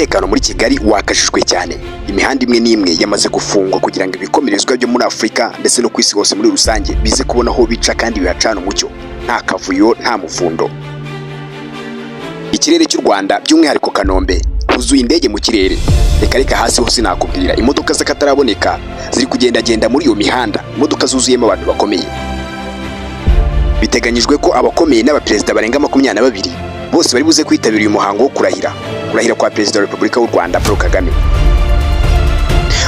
umutekano muri Kigali wakajijwe cyane. Imihanda imwe n'imwe yamaze gufungwa kugira ngo ibikomerezwa byo muri Afurika ndetse no ku isi hose muri rusange bize kubona aho bica kandi bihacana umucyo, nta kavuyo nta muvundo. Ikirere cy'u Rwanda by'umwihariko Kanombe huzuye indege mu kirere. Reka hasi hose nakubwira imodoka z'akataraboneka ziri kugendagenda muri iyo mihanda, imodoka zuzuyemo abantu bakomeye. Biteganyijwe ko abakomeye n'abaperezida barenga 22 bose bari buze kwitabira uyu muhango wo kurahira kwa Perezida wa Repubulika y'u Rwanda Paul Kagame.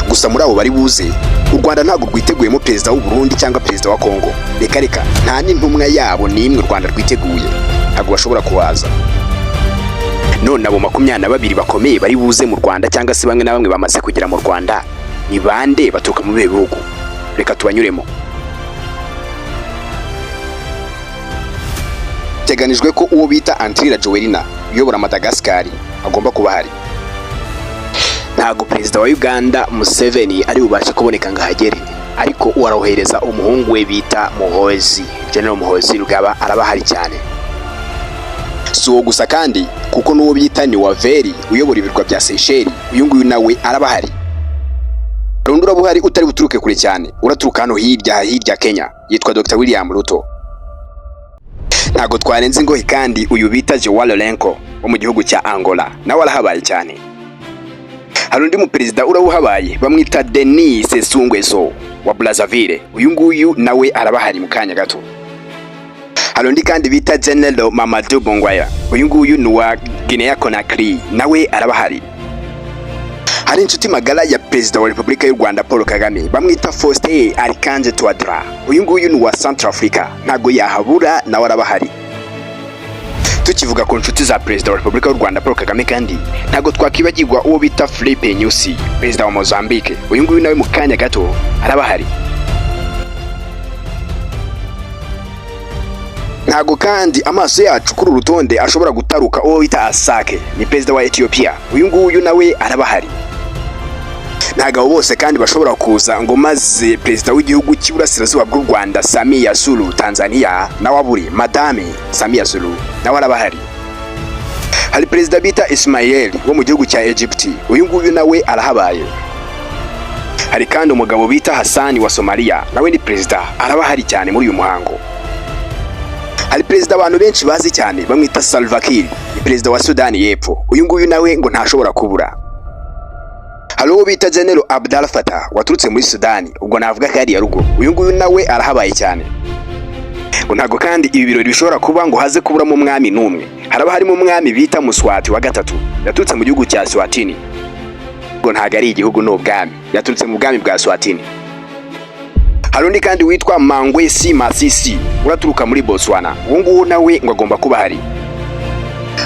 Gusa muri abo bari buze, u Rwanda ntabwo rwiteguyemo Perezida w'u Burundi cyangwa Perezida wa Kongo. Reka nta n'intumwa yabo n'imwe u Rwanda rwiteguye, ntabwo bashobora kuhaza. None abo 22 bakomeye bari buze mu Rwanda cyangwa se bamwe na bamwe bamaze kugera mu Rwanda, ni bande baturuka mu bihugu? Reka tubanyuremo. Teganijwe ko uwo bita Antrila Joelina uyobora Madagascar agomba kuba hari. Ntago Perezida wa Uganda Museveni ari bubashe kuboneka ngahagere, ariko uwarohereza umuhungu we bita Muhoozi, General Muhoozi Rugaba araba hari cyane. So gusa kandi kuko n'uwo bita Niwaveri uyobora ibirwa bya Seychelles, uyu nguyu nawe araba hari. Rundura buhari utari buturuke kure cyane, uraturuka hano hirya Kenya, yitwa Dr. William Ruto. Ntago twarenze ingohi kandi uyu bita Joao Lourenço wo mu gihugu cya Angola nawe arahabaye cyane. Hari undi mu perezida urabuhabaye bamwita Denis Sassou Nguesso wa Brazzaville, uyu nguyu nawe arabahari mu kanya gato. Hari undi kandi bita General Mamadou Bongwaya, uyu nguyu ni wa Guinea Conakry, nawe arabahari. Hari inshuti magara ya Perezida wa Repubulika y'u Rwanda Paul Kagame bamwita Faustin Archange Touadéra, uyu nguyu ni wa Centrafrica, ntago yahabura nawe arabahari. Tukivuga ku nshuti za Perezida wa Repubulika y'u Rwanda Paul Kagame kandi ntago twakibagirwa uwo bita Filipe Nyusi, Perezida wa Mozambique, uyu nguyu nawe mu kanya gato arabahari. Ntago kandi amaso yacu kuri urutonde ashobora gutaruka uwo bita Asake, ni Perezida wa Ethiopia, uyu nguyu nawe arabahari. Ntago bose kandi bashobora kuza ngo maze Perezida w'igihugu cy'Uburasirazuba bw'u Rwanda Samia Suluhu Tanzania nawe aburi, Madame Samia Suluhu nawe arabahari. Hari Perezida bita Ismail wo mu gihugu cya Egypt, uyu nguyu nawe arahabaye. Hari kandi umugabo bita Hassan wa Somalia, nawe ni Perezida arabahari cyane muri uyu muhango. Hari Perezida abantu benshi bazi cyane bamwita Salva Kiir, ni Perezida wa Sudani y'Epfo, uyu nguyu nawe ngo ntashobora kubura. Hari uwo bita General Abdel Fattah waturutse muri Sudani, ubwo navuga ko ari ya rugo, uyu nguyu nawe arahabaye cyane. Ngo ntago kandi ibi birori bishobora kuba ngo haze kuburamo umwami n'umwe. Haraba harimo umwami bita Muswati wa gatatu, yaturutse mu gihugu cya Swatini. Ngo ntago ari igihugu n'ubwami, yaturutse mu bwami bwa Swatini. Hari undi kandi witwa Mangwesi Masisi uraturuka muri Botswana, uwo nguwo nawe ngo agomba kuba hari.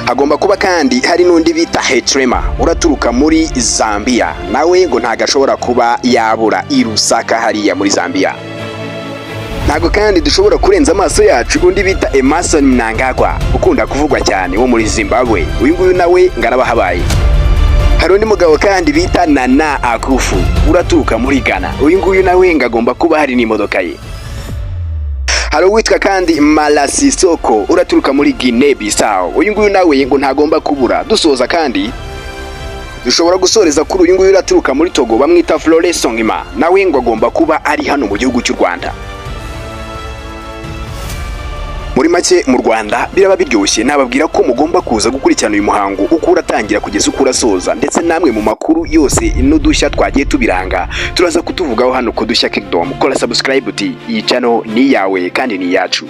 Hagomba kuba kandi hari n'undi bita Hichilema uraturuka muri Zambia, nawe ngo ntago ashobora kuba yabura i Lusaka hariya muri Zambia. Ntago kandi dushobora kurenza amaso yacu undi bita Emmerson Mnangagwa ukunda kuvugwa cyane wo muri Zimbabwe, uyu nguyu nawe ngarabahabaye. Hari undi mugabo kandi bita Nana Akufo uraturuka muri Ghana, uyu nguyu nawe ngagomba kuba hari n'imodoka ye. Hari uwitwa kandi Mala Sisoko uraturuka muri Guinea Bissau, uyu nguyu nawe ngo ntagomba kubura. Dusoza kandi dushobora gusoreza kuri uyu nguyu uraturuka muri Togo bamwita Flore Songima, nawe ngo agomba kuba ari hano mu gihugu cy'u Rwanda. Muri make mu Rwanda biraba biryoshye, nababwira ko mugomba kuza gukurikirana uyu muhango uko uratangira kugeza uko urasoza, ndetse namwe mu makuru yose n'udushya twagiye tubiranga turaza kutuvugaho hano ku Dushya Kingdom. Kora subscribe, iyi channel ni yawe kandi ni yacu.